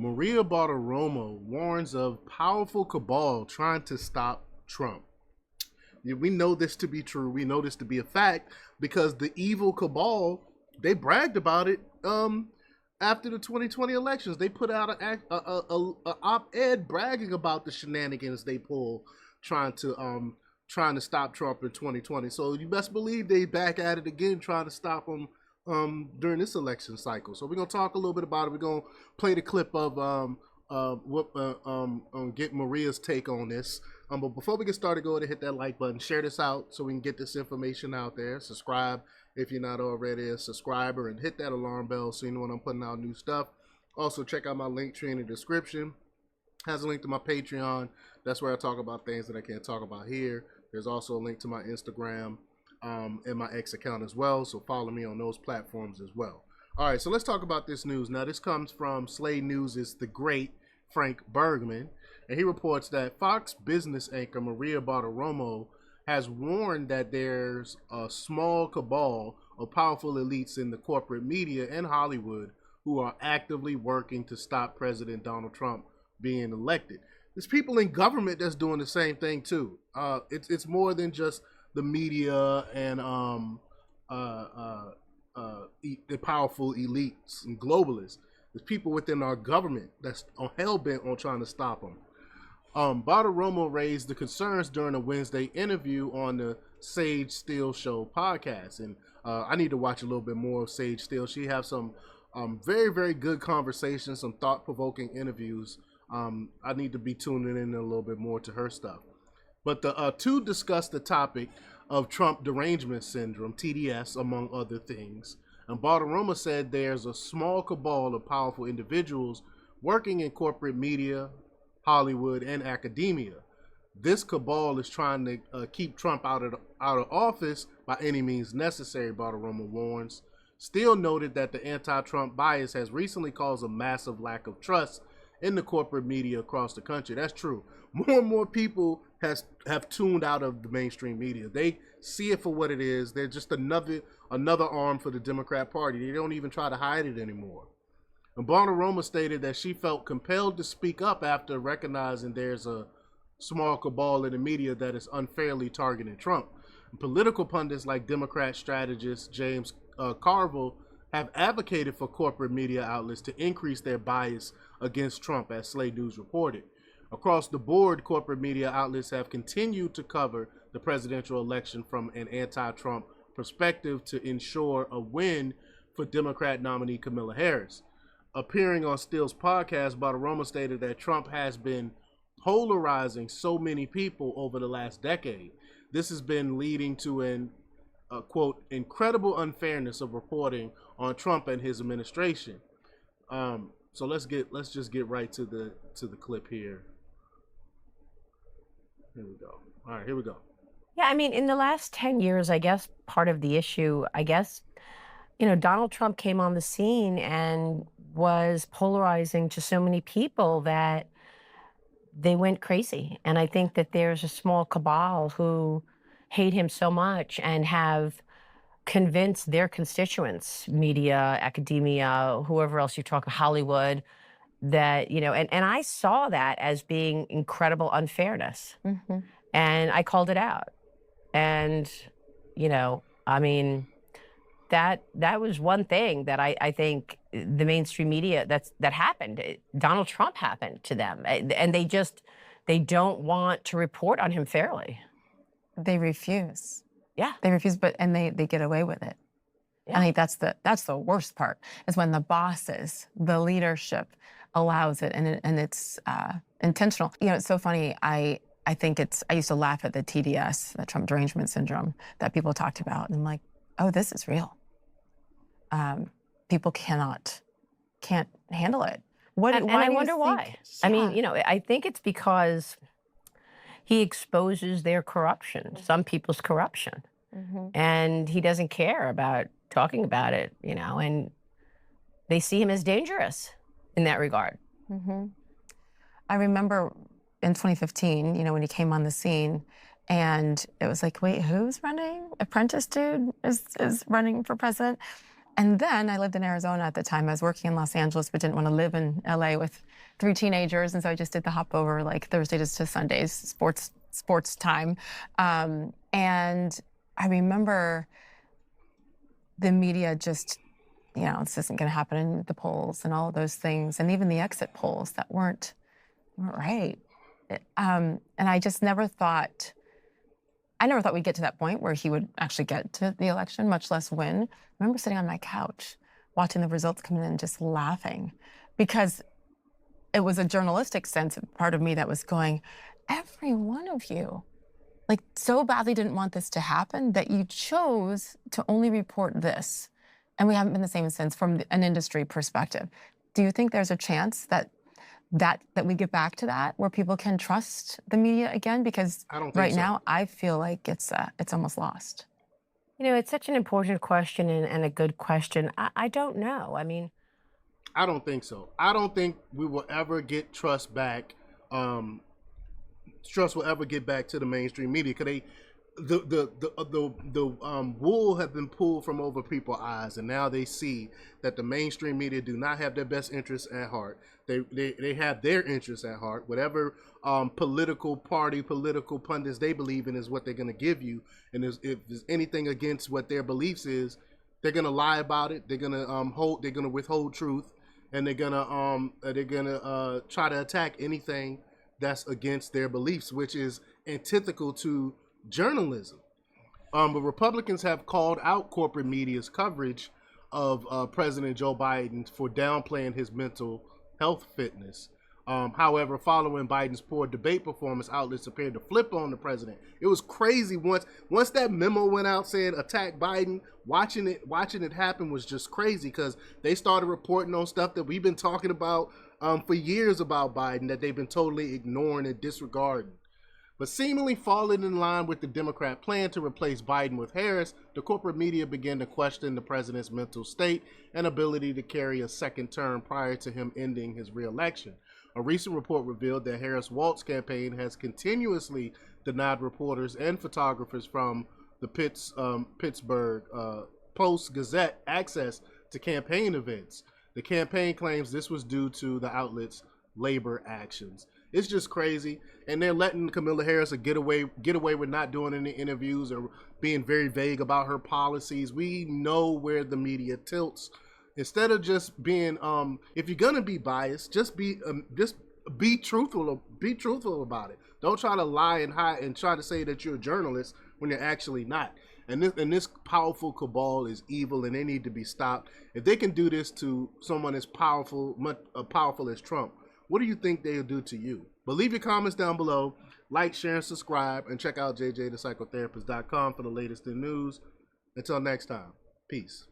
Maria Bartiromo warns of powerful cabal trying to stop Trump. We know this to be true. We know this to be a fact because the evil cabal, they bragged about it after the 2020 elections. They put out a op-ed bragging about the shenanigans they pulled trying to stop Trump in 2020. So you best believe they back at it again trying to stop him during this election cycle. So we're gonna talk a little bit about it. We're gonna play the clip of get Maria's take on this. But before we get started, go ahead and hit that like button, share this out so we can get this information out there. Subscribe if you're not already a subscriber, and hit that alarm bell so you know when I'm putting out new stuff. Also, check out my link tree in the description. Has a link to my Patreon. That's where I talk about things that I can't talk about here. There's also a link to my Instagram and my X account as well. So follow me on those platforms as well. All right, so let's talk about this news. Now, this comes from Slate News' The Great Frank Bergman, and he reports that Fox Business anchor Maria Bartiromo has warned that there's a small cabal of powerful elites in the corporate media and Hollywood who are actively working to stop President Donald Trump being elected. There's people in government that's doing the same thing too. It's more than just the media and the powerful elites and globalists. There's people within our government that's hell-bent on trying to stop them. Bartiromo raised the concerns during a Wednesday interview on the Sage Steele Show podcast. And I need to watch a little bit more of Sage Steele. She has some very, very good conversations, some thought-provoking interviews. I need to be tuning in a little bit more to her stuff. But the two discussed the topic of Trump derangement syndrome, TDS, among other things. And Bartiromo said there's a small cabal of powerful individuals working in corporate media, Hollywood, and academia. This cabal is trying to keep Trump out of office by any means necessary, Bartiromo warns. Steele noted that the anti-Trump bias has recently caused a massive lack of trust in the corporate media across the country. That's true. More and more people have tuned out of the mainstream media. They see it for what it is. They're just another arm for the Democrat Party. They don't even try to hide it anymore. And Bartiromo stated that she felt compelled to speak up after recognizing there's a small cabal in the media that is unfairly targeting Trump. And political pundits like Democrat strategist James Carville have advocated for corporate media outlets to increase their bias against Trump, as Slate News reported. Across the board, corporate media outlets have continued to cover the presidential election from an anti-Trump perspective to ensure a win for Democrat nominee Kamala Harris. Appearing on Steele's podcast, Bartiromo stated that Trump has been polarizing so many people over the last decade. This has been leading to an quote, incredible unfairness of reporting on Trump and his administration. So let's just get right to the clip here. Here we go. All right, here we go. Yeah, I mean, in the last 10 years, I guess part of the issue, Donald Trump came on the scene and was polarizing to so many people that they went crazy. And I think that there's a small cabal who hate him so much and have convinced their constituents, media, academia, whoever else you talk, Hollywood, that, and I saw that as being incredible unfairness. Mm-hmm. And I called it out. And, that was one thing that I think the mainstream media that happened. Donald Trump happened to them. And they don't want to report on him fairly. They refuse. Yeah. They refuse, and they get away with it. Yeah. I think that's the worst part, is when the bosses, the leadership allows it and it's intentional. It's so funny. I used to laugh at the TDS, the Trump derangement syndrome that people talked about. And I'm like, oh, this is real. People can't handle it. And I wonder why. Yeah. I think it's because he exposes their corruption, some people's corruption. Mm-hmm. And he doesn't care about talking about it, and they see him as dangerous in that regard. Mm-hmm. I remember in 2015, when he came on the scene, and it was like, wait, who's running? Apprentice dude is running for president. And then I lived in Arizona at the time. I was working in Los Angeles, but didn't want to live in LA with 3 teenagers. And so I just did the hop over like Thursdays to Sundays, sports time. And I remember the media just, this isn't going to happen in the polls and all of those things. And even the exit polls that weren't right. And I just never thought we'd get to that point where he would actually get to the election, much less win. I remember sitting on my couch, watching the results come in and just laughing, because it was a journalistic sense, part of me that was going, every one of you, like, so badly didn't want this to happen that you chose to only report this. And we haven't been the same since from an industry perspective. Do you think there's a chance that we get back to that, where people can trust the media again? Because I don't think right so. now I feel like it's almost lost. It's such an important question and a good question. I don't know. I mean, I don't think so. I don't think we will ever get trust back. Trust will ever get back to the mainstream media, because the wool have been pulled from over people's eyes, and now they see that the mainstream media do not have their best interests at heart. They have their interests at heart. Whatever political pundits they believe in is what they're going to give you, and if there's anything against what their beliefs is, they're going to lie about it. They're going to withhold truth, and they're going to try to attack anything that's against their beliefs, which is antithetical to journalism. But Republicans have called out corporate media's coverage of President Joe Biden for downplaying his mental health fitness. However, following Biden's poor debate performance, outlets appeared to flip on the president. It was crazy once that memo went out saying attack Biden. Watching it happen was just crazy, because they started reporting on stuff that we've been talking about for years about Biden, that they've been totally ignoring and disregarding. But seemingly falling in line with the Democrat plan to replace Biden with Harris, the corporate media began to question the president's mental state and ability to carry a second term prior to him ending his re-election. A recent report revealed that Harris-Walz campaign has continuously denied reporters and photographers from the Pittsburgh Post-Gazette access to campaign events. The campaign claims this was due to the outlet's labor actions. It's just crazy, and they're letting Kamala Harris get away with not doing any interviews or being very vague about her policies. We know where the media tilts. Instead of just being, if you're gonna be biased, just be truthful. Be truthful about it. Don't try to lie and hide and try to say that you're a journalist when you're actually not. And this powerful cabal is evil, and they need to be stopped. If they can do this to someone as powerful as Trump, what do you think they'll do to you? But leave your comments down below. Like, share, and subscribe. And check out jjthepsychotherapist.com for the latest in news. Until next time, peace.